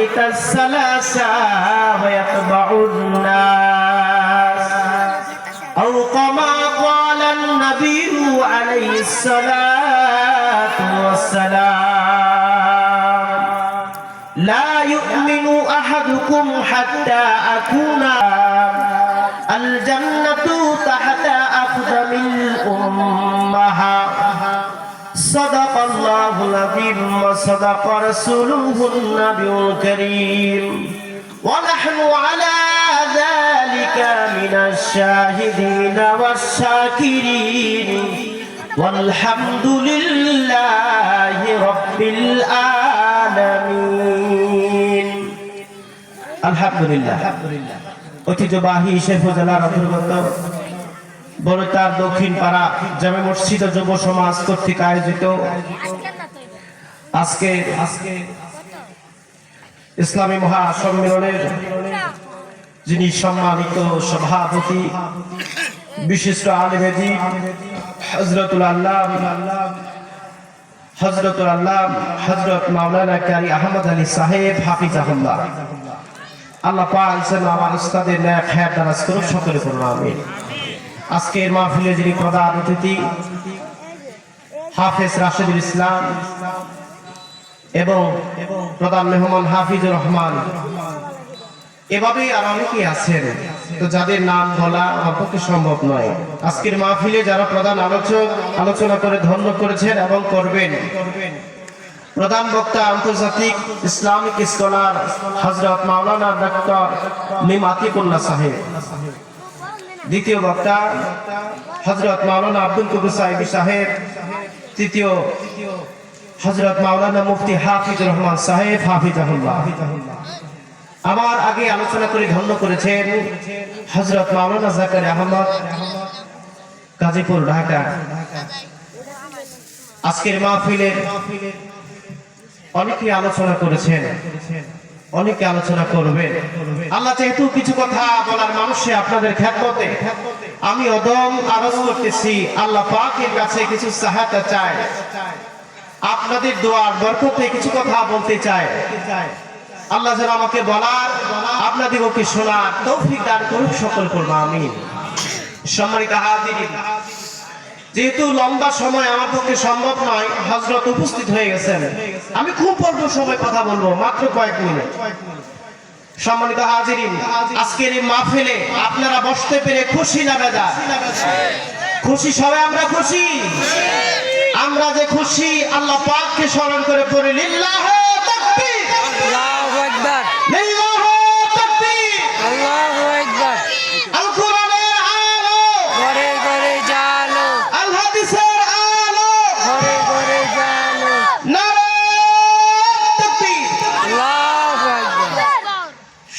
الثلاثة ويتبع الناس أو كما قال النبي عليه الصلاة والسلام لا يؤمن أحدكم حتى أكون الجنة تحت أقدم الأمهات صدق الله العظيم وصدق رسوله النبي الكريم ونحن على ذلك من الشاهدين والشاكرين والحمد لله رب العالمين الحمد لله ঐতিহ্যবাহী শেরপুর অন্তর্গত বড়তার দক্ষিণ পাড়া জামে মসজিদ ও যুব সমাজ কর্তৃক আয়োজিত আজকে ইসলামী মহাসম্মেলনের যিনি সম্মানিত সভাপতি বিশিষ্ট আলেমে দ্বীন হযরতুল আল্লাম হযরত মাওলানা কারি আহমদ আলী সাহেব হাফিজাহুল্লাহ আল্লাহ পাক যেন আমার উস্তাদের নেক হায়াত দারাজ করুন, সকলে পড়ুন আমিন। আজকের মাহফিলে যিনি প্রধান অতিথি হাফেজ রাশেদুল ইসলাম এবং প্রধান মেহমান হাফিজুর রহমান, এভাবেই আর অনেকেই আছেন, তো যাদের নাম বলা আমার পক্ষে সম্ভব নয়। আজকের মাহফিলে যারা প্রধান আলোচনা করে ধন্য করেছেন এবং করবেন, প্রধান বক্তা আন্তর্জাতিক Islamic scholar Hazrat Maulana doctor মিম আতিকুল্লাহ সাহেব, দ্বিতীয় বক্তা হযরত মাওলানা আব্দুল কুদ্দুস সাহেব সাহেব, তৃতীয় হযরত মাওলানা মুফতি হাফিজুর রহমান সাহেব হাফিজাহুল্লাহ। আমার আগে আলোচনা করে ধন্য করেছেন হযরত মাওলানা জাকারিয়া আহমদ, গাজীপুর, ঢাকা। আজকের মাহফিলে অনেকে আলোচনা করেছেন, অনেকে আলোচনা করবেন। আল্লাহ যেহেতু কিছু কথা বলার মানুষে আপনাদের খেদমতে আমি অদম আরজ করতেছি, আল্লাহ পাকের কাছে কিছু সহায়তা চাই, আপনাদের দোয়ার বরকতে কিছু কথা বলতে চাই। আল্লাহ যেন আমাকে বলার, আপনাদেরকে শোনার তৌফিক দান করুন, সকল করবো আমিন। সম্মানিত হাজিরিন, যেহেতু লম্বা সময় আমার পক্ষে সম্ভব নয়, হযরত উপস্থিত হয়ে গেছেন, আমি খুব অল্প সময় কথা বলবো, মাত্র কয়েক মিনিট। সম্মানিত হাজিরিন, আজকের এই মাহফিলে আপনারা বসতে পেরে খুশি না বেজার? খুশি, সবাই আমরা খুশি। আমরা যে খুশি আল্লাহ পাককে স্মরণ করে পড়ি লিল্লাহি তাকবীর, আল্লাহু আকবার, লিল্লাহি তাকবীর, আল্লাহু আকবার। আল কোরআনের আলো ঘরে ঘরে জালো, আল হাদিসের আলো ঘরে ঘরে জালো, নারে তাকবীর, আল্লাহু আকবার।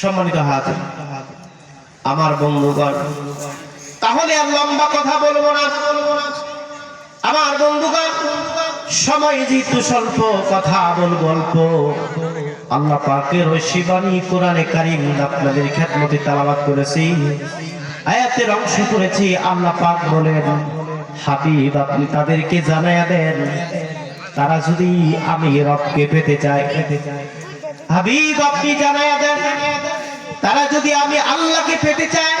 সম্মানিত হাজির, আমার বন্ধুগণ, তাহলে আর লম্বা কথা বলবো না। আমার বন্ধুগণ, সময় যেহেতু স্বল্প, কথা বলবো অল্প। আল্লাহ পাকের ঐশী বাণী কোরআনে কারীম আপনাদের খেদমতে তেলাওয়াত করেছি, আয়াতের অংশ করেছি। আল্লাহ পাক বলেন, হাবিব আপনি তাদেরকে জানায়া দেন, তারা যদি আমি রবকে পেতে চায়। হাবিব আপনি জানায়া দেন, তারা যদি আমি আল্লাহকে পেতে চায়,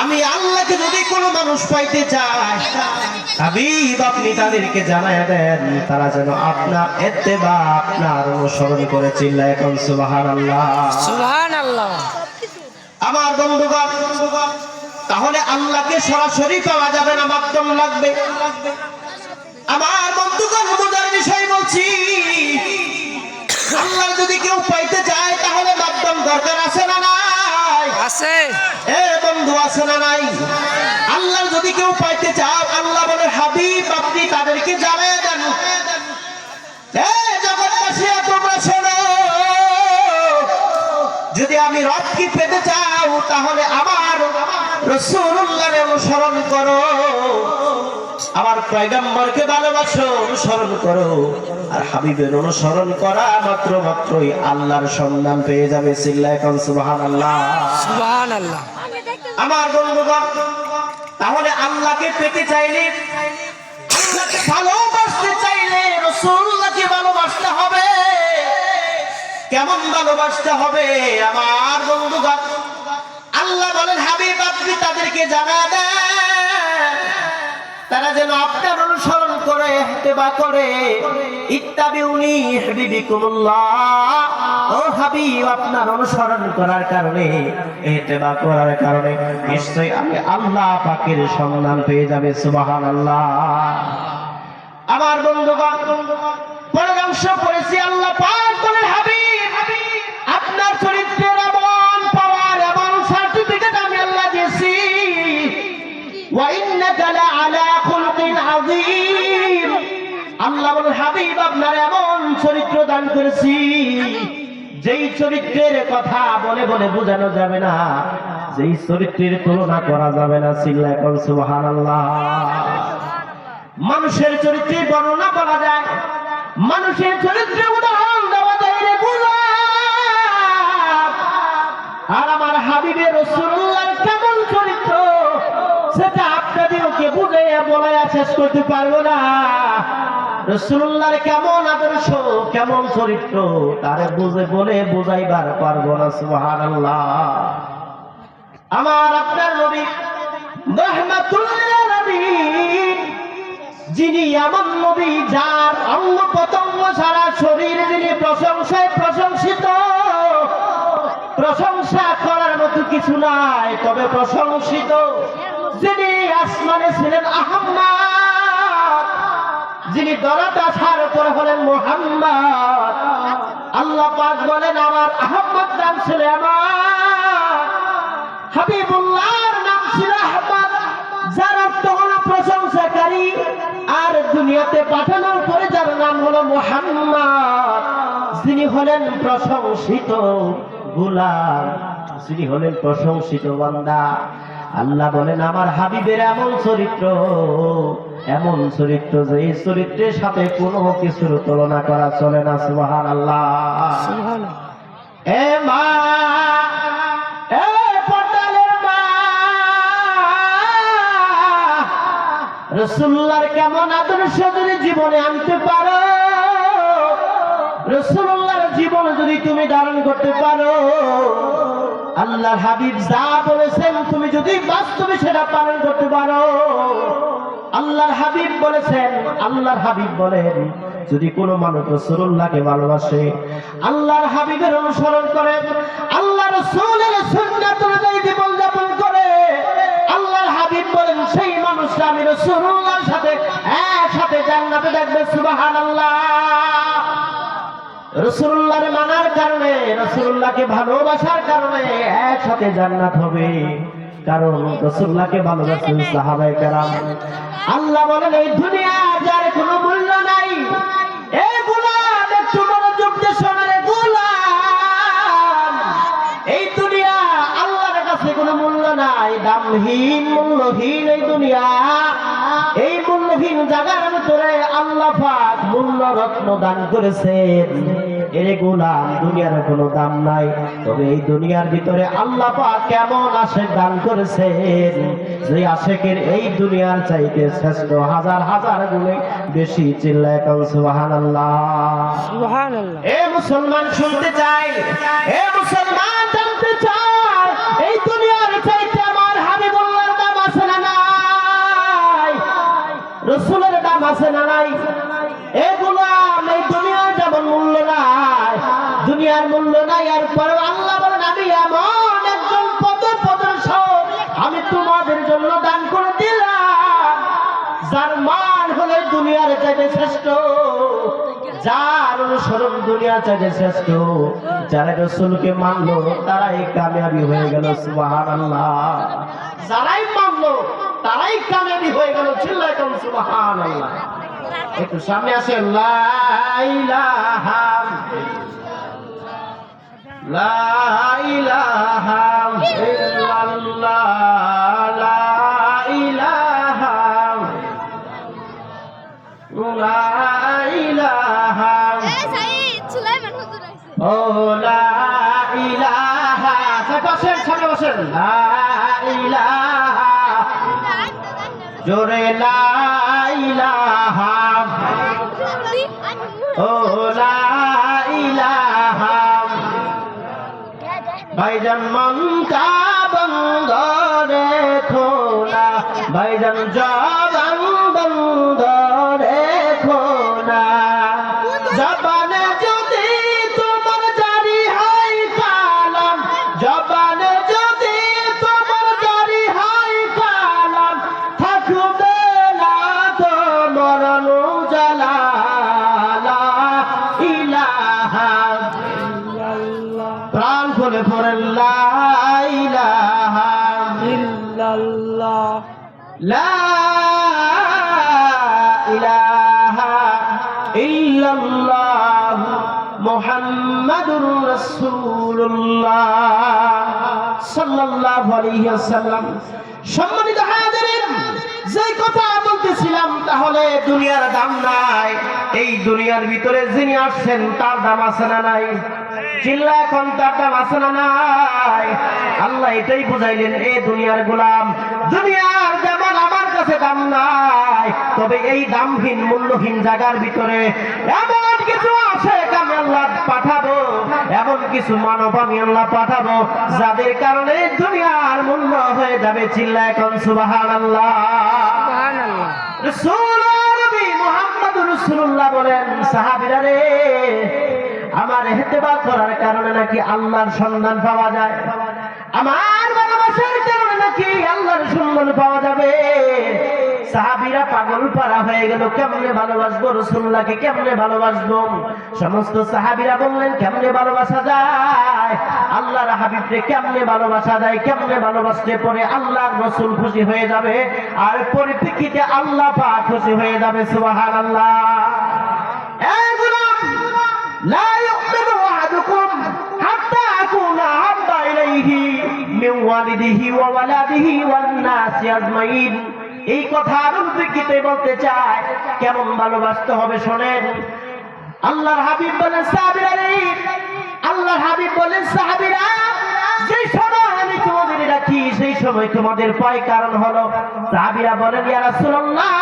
আমি আল্লাহকে যদি কোনো মানুষ পাইতে চায়, হাবিব আপনি তাদেরকে জানায়া দেন, তারা যেন আপনার ইত্তেবা, আপনার অনুসরণ করে। চিল্লায় এখন সুবহানাল্লাহ, সুবহানাল্লাহ। আমার বন্ধুগণ, তাহলে আল্লাহকে সরাসরি পাওয়া যাবে না, মাধ্যম লাগবে। আমার বন্ধুগণ, বোঝার বিষয় বলছি, আল্লাহ যদি কেউ পাইতে চায় তাহলে মাধ্যম দরকার আছে না নাই? আছে। এ বন্ধু, আছে না নাই? আল্লাহ যদি কেউ পাইতে চাও, আল্লাহ বলে হাবিব আপনি তাদেরকে জানিয়ে দেন। এ জগৎবাসী তোমরা শোনো, যদি আমি রবকে পেতে চাও তাহলে আমার রাসূলুল্লাহর অনুসরণ করো, আমার পয়গম্বরকে ভালোবাসো, অনুসরণ করো। আর হাবিবের অনুসরণ করা মাত্রই আল্লাহর সন্ধান পেয়ে যাবে। চিল্লায় এখন সুবহানাল্লাহ, সুবহানাল্লাহ। আমার বন্ধুগণ, তাহলে আল্লাহকে পেতে চাইলে, আল্লাহকে ভালোবাসতে চাইলে রাসূলুল্লাহকে ভালোবাসতে হবে। কেমন ভালোবাসতে হবে আমার বন্ধুগণ। আল্লাহ বলেন হাবিব আপনি তাদেরকে জানা দেন তারা যেন আপনার অনুসরণ করে ইত্তেবা করে। ইত্তাবিউনি ইউহিব্বুকুমুল্লাহ, ও হাবিব আপনার অনুসরণ করার কারণে ইত্তেবা করার কারণে নিশ্চয়ই আমি আল্লাহ পাকের সম্মান পেয়ে যাবে। সুবহানাল্লাহ। আমার বন্ধুগণ পরামর্শ করেছি আল্লাহ পাক বলেন হাবিব আপনার চরিত্রের এমন পাওয়ার এমন সার্টিফিকেট আমি আল্লাহ দিয়েছি। ওয়া ইন্নাকা লাআলা খুলকিন আযীম, আল্লাহ বলেন হাবিব আপনার এমন চরিত্র দান করেছি যেই চরিত্রের কথা বলে বলে বোঝানো যাবে না, যেই চরিত্রের তুলনা করা যাবে না। চিল্লায় কোন সুবহানাল্লাহ। মানুষের চরিত্রে বর্ণনা করা যায়, মানুষের চরিত্রে উদাহরণ দেওয়া যায় রে গোলাপ। আর আমার হাবিবের রাসূলুল্লাহর কেমন চরিত্র সেটা আপনাদেরকে বুঝিয়ে বলায়া শেষ করতে পারবো না। রাসূলুল্লাহর কেমন আদর্শ কেমন চরিত্র তারে বুঝে বলে বুঝাইবার পারবো না। সুবহানাল্লাহ। আমার আপনার নবী রাহমাতুল লিল আলামিন, যিনি এমন নবী যার অঙ্গ প্রত্যঙ্গ সারা শরীর যিনি প্রশংসায় প্রশংসিত, প্রশংসা করার মতো কিছু নাই, তবে প্রশংসিত যিনি আসমানে ছিলেন আহমদ, যিনি দরাত আসার উপর হলেন মুহাম্মদ। আল্লাহ পাক বলেন আমার আহমদ নাম ছিল আমার, হাবিবুল্লাহর নাম ছিল আহমদ, যার অর্থ হলো প্রশংসাকারী। আর দুনিয়াতে পাঠানোর পরে যার নাম হলো মুহাম্মদ, যিনি হলেন প্রশংসিত গোলাম, যিনি হলেন প্রশংসিত বান্দা। আল্লাহ বলেন আমার হাবিবের এমন চরিত্র যে এই চরিত্রের সাথে কোনো কিছুর তুলনা করা চলে না। সুবহানাল্লাহ। এ মা, এ পর্দালের মা, রাসূলুল্লাহর কেমন আদর্শ যদি জীবনে আনতে পারো, রাসূলুল্লাহর জীবন যদি তুমি ধারণ করতে পারো, আল্লাহর হাবিব যা বলেছেন তুমি যদি বাস্তবে সেটা পালন করতে পারো, আল্লাহর হাবিব বলেছেন, আল্লাহর হাবিব বলেন যদি কোনো মানুষ রাসূলুল্লাহকে ভালোবাসে, আল্লাহর হাবিবের অনুসরণ করে, আল্লাহ রাসূলের সুন্নাত অনুযায়ী জীবন যাপন করে, আল্লাহর হাবিব বলেন সেই মানুষটা আমি রাসূলুল্লাহর সাথে একসাথে জান্নাতে দেখবে। সুবহানাল্লাহ। রাসূলুল্লাহর মানার কারণে, রাসূলুল্লাহকে ভালোবাসার কারণে একসাথে জান্নাত হবে। কারণ রাসূলুল্লাহকে ভালোবাসেন সাহাবায়ে কেরাম। আল্লাহ বলেন এই দুনিয়া যার কোনো মূল্য নাই, এই গোলাম একটু মনোযোগ দিয়ে শোনো রে গোলাম, এই দুনিয়া আল্লাহর কাছে কোনো মূল্য নাই, দামহীন মূল্যহীন এই দুনিয়া। এই মূল্যহীন জায়গার ভিতরে আল্লাহ পাক মূল্য রত্ন দান করেছেন। এরে গোলাম দুনিয়ার কোনো দাম নাই, তবে এই দুনিয়ার ভিতরে আল্লাহ পাক কেমন আশিক দান করেছেন যে আশিকের এই দুনিয়ার চাইতে শ্রেষ্ঠ হাজার হাজার গুণে বেশি। চিল্লায় কাউ সুবহানাল্লাহ। সুবহানাল্লাহ। এ মুসলমান শুনতে চাই, এ মুসলমান জানতে চাই এই দুনিয়ার চাইতে আমার হাবিবুল্লাহর দাম আছে না নাই, রাসূলের দাম আছে না নাই? এ গোলাম এই দুনিয়ার যেমন মূল্য নাই, দুনিয়ার মূল্য নাই, আর পরে আল্লাহ বলেন আমি এমন একজন পদপ্রদর্শক আমি তোমাদের জন্য দান করে দিলাম যার মান হলো দুনিয়ার চাইতে শ্রেষ্ঠ, যার অনুসরণ দুনিয়ার চাইতে শ্রেষ্ঠ। যারা রাসূলকে মানলো তারাই কামিয়াবি হয়ে গেল। সুবহানাল্লাহ। যারাই মানলো তারাই কামিয়াবি হয়ে গেল। চিল্লায় কোন সুবহানাল্লাহ। একটু সামনে আসে লা ইলাহা ইল্লাল্লাহ, লা ইলাহা ও লা ইলাহা, বসেন সামনে বসেন, লা ইলাহা জোরে লা ইলাহা ও লা ইলাহা ভাইজান মনটা বন্ধ রেখো না, ভাইজান জবান বন্ধ রেখো না। জবানে যদি তোমার জারি হয় কালাম, জবানে যদি তোমার জারি হয় কালাম, থাকবে না তোমার নুজালা লা ইলাহা ইল্লাল্লাহ। প্রাণ খুলে পড়েন লা ইলাহা ইল্লাল্লাহ, লা ইলাহা ইল্লাল্লাহ মুহাম্মাদুর রাসূলুল্লাহ সাল্লাল্লাহু আলাইহি ওয়াসাল্লাম। সম্মানিত হাজিরিন, যে কথা বলতেছিলাম, তাহলে দুনিয়ার দাম নাই। এই দুনিয়ার ভিতরে যিনি আসছেন তার দাম আছে না নাই? চিল্লা এখন তার দাম আছে না নাই? আল্লাহ এটাই বুঝাইলেন, এ দুনিয়ার গোলাম, দুনিয়ার যেমন আমার কাছে দাম নাই, তবে এই দামহীন মূল্যহীন জায়গার ভিতরে এমন কিছু আছে আমি আল্লাহ পাঠাবো, এমন কিছু মানব আমি আল্লাহ পাঠাবো যাদের কারণে দুনিয়ার মূল্য হয়ে যাবে। চিল্লা এখন সুবহানাল্লাহ। রাসূল নবী মুহাম্মদুর রাসূলুল্লাহ বলেন, সাহাবীরা রে, আমার ইত্তেবা করার কারণে নাকি আল্লাহর সন্ধান পাওয়া যায়, আমার ভালোবাসার কারণে নাকি আল্লাহর সন্ধান পাওয়া যাবে। সাহাবীরা পাগল পারা হয়ে গেল, কেমনে ভালোবাসবো রাসূলুল্লাহকে, কেমনে ভালোবাসবো? সমস্ত সাহাবীরা বললেন, কেমনে ভালোবাসা যায়? আল্লাহর হাবিবকে কেমনে ভালোবাসা যায়? কেমনে ভালোবাসলে পরে আল্লাহর রাসূল খুশি হয়ে যাবে, আর পরিপ্রেক্ষিতে আল্লাহ পাক খুশি হয়ে যাবে। সুবহানাল্লাহ। লা ইউমিনু আহাদুকুম হাত্তা আকুনা আহাব্বা ইলাইহি মিন ওয়ালিদিহি ওয়া ওয়ালাদিহি ওয়ান নাসি আজমাইন। এই কথার উদ্দেশ্যে বলতে চায়, কেমন ভালোবাসতে হবে শোনেন। আল্লাহর হাবিব বলেন, সাহাবীরা রে, আল্লাহর হাবিব বলেন, সাহাবীরা, যে সময় আমি তোমাদের রাখি সেই সময় তোমাদের ভয় কারণ হলো। সাহাবীরা বলেন, ইয়া রাসূলুল্লাহ,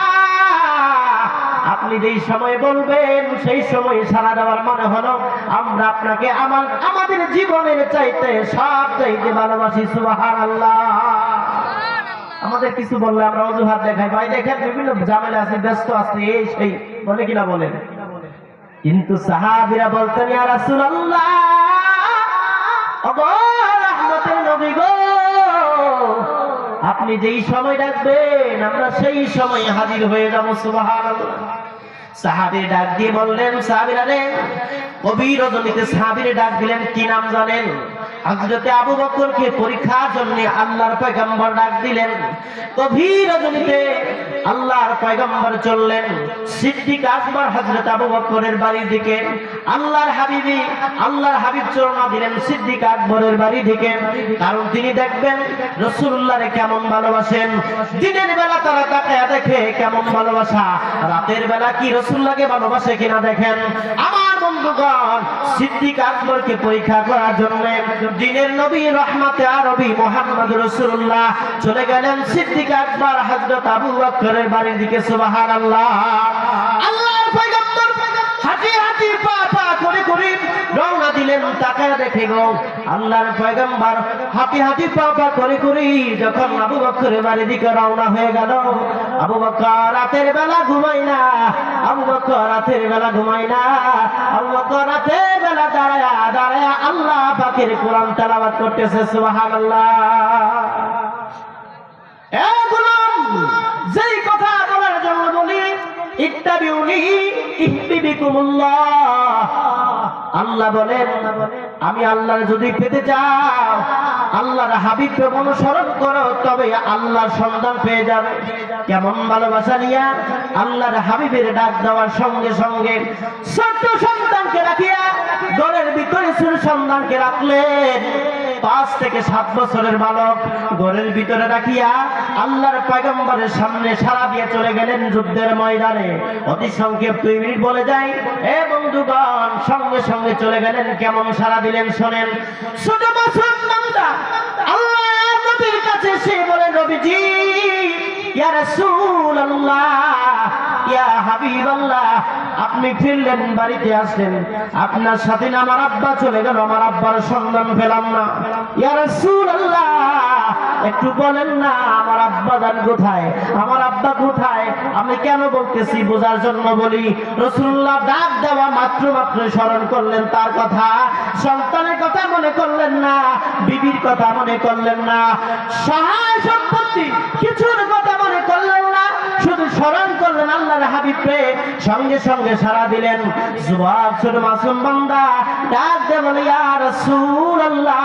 আপনি যেই সময় বলবেন সেই সময় সাড়া দেওয়ার মানে হলো আমরা আপনাকে আমাদের জীবনের চাইতে সব চাইতে ভালোবাসি। সুবহানাল্লাহ। আমাদের কিছু বললে আমরা অজুহাত দেখাই, ভাই দেখেন বিভিন্ন ঝামেলা আছে, ব্যস্ত আছে, এই সেই বলে কিনা বলেন। কিন্তু সাহাবীরা বলতেন, ইয়া রাসূলুল্লাহ, ওগো রাহমাতের নবী গো, আপনি যেই সময় ডাকবেন আমরা সেই সময় হাজির হয়ে যাব। সুবহানাল্লাহ। সাহাবী ডাক দিয়ে বললেন, সাহাবীরা রে, কবির রজনীতে সাহাবীরে ডাক দিলেন, কি নাম জানেন? হযরতে আবু বকরকে পরীক্ষার জন্য আল্লাহর পয়গম্বর ডাক দিলেন। গভীর রজনীতে আল্লাহর পয়গম্বর চললেন, সিদ্দিক আকবর হযরত আবু বকরের বাড়ির দিকে। আল্লাহর হাবিব চরণা দিলেন সিদ্দিক আকবরের বাড়ি দিকে, কারণ তিনি দেখবেন রাসূলুল্লাহকে কেমন ভালোবাসেন। দিনের বেলা তারা তাকায়া দেখে কেমন ভালোবাসা, রাতের বেলা কি রাসূলুল্লাহকে ভালোবাসে কিনা দেখেন। আমার বন্ধুগণ, সিদ্দিক আকবরকে পরীক্ষা করার জন্য দিনের নবী রহমতে আরবি মুহাম্মদ রাসূলুল্লাহ চলে গেলেন সিদ্দিক আকবর হযরত আবু বকরের বাড়ির দিকে। সুবহানাল্লাহ। আল্লাহর পয়গম্বর হাঁটি হাঁটি পা পা করে করে রওনা দিলেন। তাকায় দেখে গো, আল্লাহর পয়গম্বর হাঁটি হাঁটি পা পা করে করে যখন আবু বকরের বাড়ির দিকে রওনা হয়ে গেল, আবু বকর রাতের বেলা ঘুমায় না, আবু বকর রাতের বেলা ঘুমায় না, আবু বকর রাতের বেলা দাঁড়ায়া দাঁড়ায়া আল্লাহ পাকের কোরআন তেলাওয়াত করতেছে। সুবহানাল্লাহ। এ গোলাম, যেই কথা বলার জন্য বলি, ইত্তাবিউনি ইহবিবিকুমুল্লাহ। আল্লাহ বলেন, আমি আল্লাহর যদি পেতে চাও, আল্লাহর হাবিবকে অনুসরণ করো, তবে আল্লাহর সন্ধান পেয়ে যাবে। কেমন ভালোবাসা নিয়া আল্লাহর হাবিবের ডাক দেওয়ার সঙ্গে সঙ্গে ছোট্ট সন্তানকে রাখিয়া ঘরের ভিতরে ছোট সন্তানকে রাখলেন। 5 থেকে 7 বছরের বালক ঘরের ভিতরে রাখিয়া আল্লাহর পয়গম্বরের সামনে সারা দিয়ে চলে গেলেন যুদ্ধের ময়দানে। অতি সংক্ষেপ 2 মিনিট বলে যাই, এ বন্ধুগণ, সঙ্গে সঙ্গে চলে গেলেন। কেমন সারা দিলেন শোনেন। ছোট মাসুম বান্দা আল্লাহর নবীর কাছে সে বলে, নবীজি, ইয়া রাসূলুল্লাহ, ইয়া হাবিবাল্লাহ, আপনি আপনি ফিরলেন, বাড়িতে আসলেন, আপনার সাথে আমার আব্বা চলে গেল, আমার আব্বার সন্ধান পেলাম না। ইয়া রাসূলুল্লাহ, একটু বলেন না আমার আব্বা জান কোথায়, আমার আব্বা কোথায়? আমি কেন বলতেছি বোঝার জন্য বলি। রাসূলুল্লাহ ডাক দেওয়া মাত্র স্মরণ করলেন তার কথা, সন্তানের কথা মনে করলেন না, বিবির কথা মনে করলেন না, সহায় সম্পত্তি কিছুর কথা মনে করলেন না, শুধু স্মরণ করলেন আল্লাহর হাবিবকে। সঙ্গে সঙ্গে সাড়া দিলেন। যুবক ছোট মাসুম বান্দা ডাক দিয়ে বলে, ইয়া রাসূলুল্লাহ,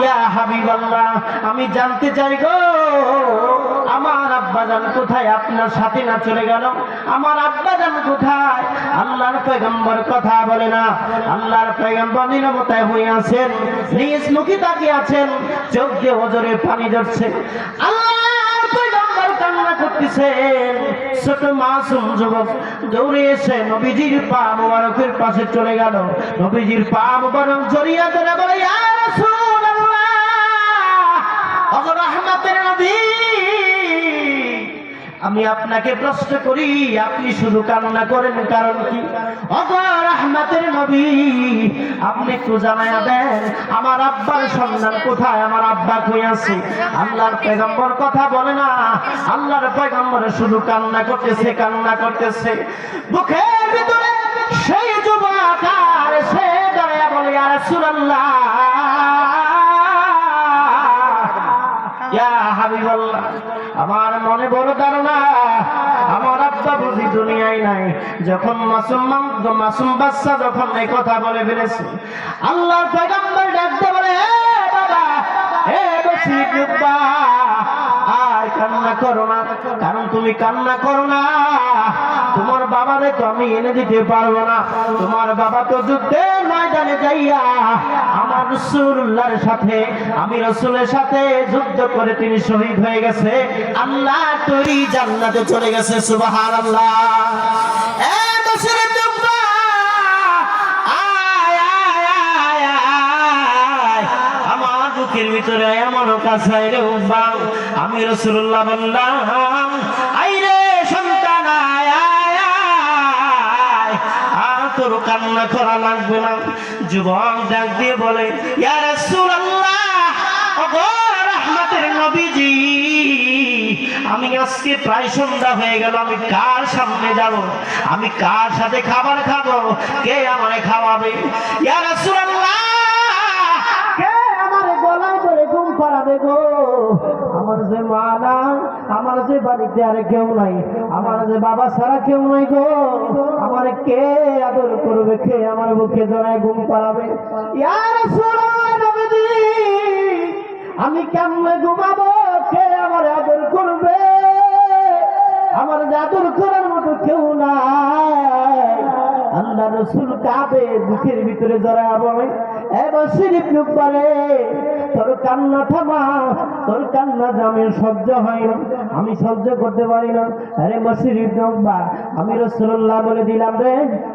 ইয়া হাবিবাল্লাহ, আমি জানতে চাই গো আমার আব্বাজান কোথায়? আপনার সাথে না চলে গেল, আমার আব্বাজান কোথায়? আল্লাহর পয়গম্বর কথা বলে না। আল্লাহর পয়গম্বর নীরবতায় হয়ে আছেন, নিজ মুখে তাকিয়ে আছেন, চোখ দিয়ে ওজরে পানি ঝরছে। আল্লাহর পয়গম্বর কান্না করতেছেন। ছোট মাসুম যুবক দৌড়ে এসে নবীজির পা মোবারকের পাশে চলে গেল। নবীজির পা মোবারক জড়িয়ে ধরে বলে, ইয়া রাসূলুল্লাহ, ওগো রহমতের নবী, আমি আপনাকে প্রশ্ন করি, আপনি শুধু কান্না করেন কারণ কি? ওগো রহমতের নবী, আপনি একটু জানায়া দেন আমার আব্বার সন্ধান কোথায়, আমার আব্বা কই আছে? আল্লাহর পয়গম্বর কথা বলে না। আল্লাহর পয়গম্বর শুধু কান্না করতেছে, কান্না করতেছে। বুকের ভিতরে সেই যুবক আর সে দাঁড়ায়া বলে, ইয়া রাসূলুল্লাহ, ইয়া হাবিবাল্লাহ, আমার মনে বড় ধারণা আমার আব্বা বুঝি দুনিয়ায় নাই। যখন মাসুম বাচ্চা যখন এই কথা বলে ফেলেছে, আল্লাহর পয়গম্বর ডাকতে বলে, হে বাবা, হে বসির আব্বা, আর কান্না করো না, কারণ তুমি কান্না করো না, তোমার বাবারে তো আমি এনে দিতে পারবো না। তোমার বাবা তো যুদ্ধের ময়দানে যাইয়া আমার রাসূলুল্লাহর সাথে, আমি রাসূলের সাথে যুদ্ধ করে তিনি শহীদ হয়ে গেছে, আল্লাহ তৈরি জান্নাতে চলে গেছে। সুবহানাল্লাহ। আমার বুকের ভিতরে এমন কাছে রে উম্মা, আমি রাসূলুল্লাহ বললাম, আইরে সন্তান আয়, তোর কান্না করা লাগবে না। যুবক ডাক দিয়ে বলে, ইয়া রাসূলুল্লাহ, ওগো রহমতের নবীজি, আমি আজকে প্রায় সন্ধ্যা হয়ে গেল, আমি কার সামনে যাব? আমি কার সাথে খাবার খাবো? কে আমারে খাওয়াবে? ইয়া রাসূলুল্লাহ, কে আমারে গলায় ধরে ঘুম পাড়াবে গো? আমার যে মা নাই, আমার যে বাড়িতে আর কেউ নাই, আমার যে বাবা ছাড়া কেউ নাই গো, আমার কে আদর করবে, কে আমার বুকে জড়ায় ঘুম পাড়াবে? ইয়া রাসূলুল্লাহ নবীজি, আমি কেমনে ঘুমাবো? কে আমার আদর করবে? আমার যে আদর করার মতো কেউ নাই। আল্লাহ রাসূল কাঁদে, বুকের ভিতরে জড়ায় বলে, এবার শরীফ লোক বলে, তোর কান্না থামা, তোর কান্না আমি সহ্য হয় না, আমি সহ্য করতে পারি না। আরে মশরিফ নব্বা, আমি রাসূলুল্লাহ বলে দিলাম রে,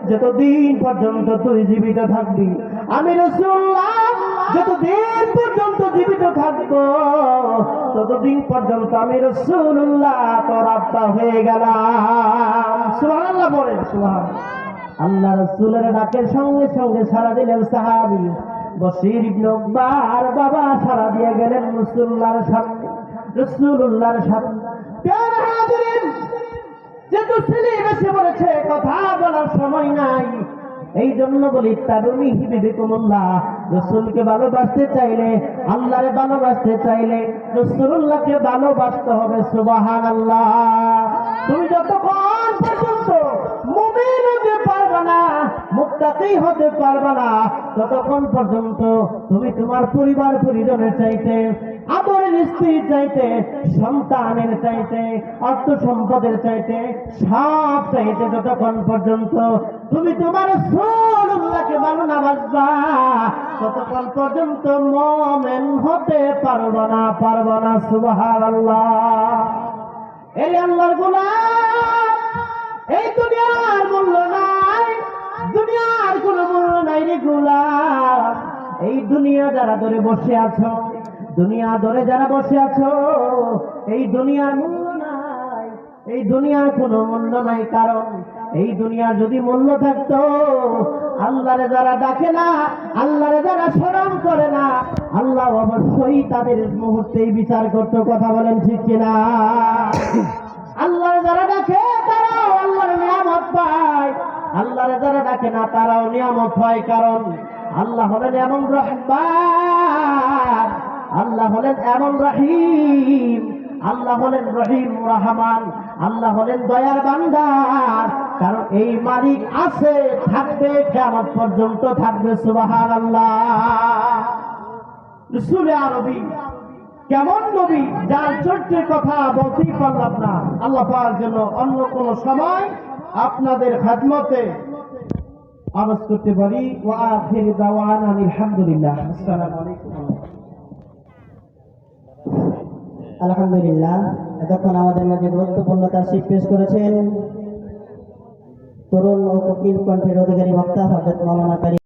যতদিন পর্যন্ত তুই জীবিত থাকবি, আমি রাসূলুল্লাহ যতদিন পর্যন্ত জীবিত থাকবো, ততদিন পর্যন্ত আমি রাসূলুল্লাহ তোর আব্বা হয়ে গেলাম। সুবহানাল্লাহ বলে, সুবহানাল্লাহ। আল্লাহ রাসূলের ডাকের সঙ্গে সঙ্গে সাড়া দিলেন সাহাবী বশির ইবনে উকবার বাবা, সাড়া দিয়ে গেলেন রাসূলুল্লাহর সামনে, রাসূলুল্লাহর সামনে। প্রিয় হাজিরিন, যেহেতু ছেলে বেশি বলেছে, কথা বলার সময় নাই, এই জন্য বলি তারুনি হিবিকুমুল্লাহ, রাসূলকে ভালোবাসতে চাইলে, আল্লাহরে ভালোবাসতে চাইলে রাসূলুল্লাহকে ভালোবাসতে হবে। সুবহানাল্লাহ। তুমি যতক্ষণ পর্যন্ত মুমিন হতে পারবে না, মুত্তাকি হতে পারবে না, ততক্ষণ পর্যন্ত তুমি তোমার পরিবার পরিজনের চাইতে, আদরের স্ত্রীর চাইতে, সন্তানের চাইতে, অর্থ সম্পদের চাইতে, সব চাইতে যতক্ষণ পর্যন্ত তুমি তোমার রাসূলুল্লাহকে ভালো না বাসবা, ততক্ষণ পর্যন্ত মুমিন হতে পারবে না, পারবে না। সুবহানাল্লাহ। এই আল্লাহর গোলাম, এই দুনিয়ার মূল্য নাই, দুনিয়ার কোনো মূল্য নাই রে গোলাম। এই দুনিয়া যারা ধরে বসে আছো, দুনিয়া ধরে যারা বসে আছো, এই দুনিয়ার মূল্য নাই, এই দুনিয়ার কোনো মূল্য নাই। কারণ এই দুনিয়ার যদি মূল্য থাকতো, আল্লাহরে যারা ডাকে না, আল্লাহরে যারা স্মরণ করে না, আল্লাহ অবশ্যই তাদের মুহূর্তেই বিচার করতো। কথা বলেন ঠিক কিনা? আল্লাহরে যারা ডাকে তারাও আল্লাহর নিয়ামত পায়, আল্লাহরে যারা ডাকে না তারাও নিয়ামত হয়। কারণ আল্লাহ হলেন এমন রহমান, আল্লাহ হলেন এমন রহিম, আল্লাহ হলেন রহিম রহমান, আল্লাহ হলেন দয়ার বান্দার। কারণ এই মালিক আছে, থাকবে, কিয়ামত পর্যন্ত থাকবে। সুবহানাল্লাহ। রাসূল আরবী কেমন নবী, যার চরিত্রের কথা বলতেই পারলাম না। আল্লাহ পাওয়ার জন্য অন্য কোন সময় আপনাদের খেদমতে আওয়াজ করতে পারি। ওয়া আখির দাওয়ানা আলহামদুলিল্লাহ। আসসালামু আলাইকুম। আলহামদুলিল্লাহ। এতক্ষণ আমাদের মাঝে গুরুত্বপূর্ণ তাফসীর পেশ করেছেন তরুণ ও কোকিল কণ্ঠের অধিকারী বক্তা হযরত মাওলানা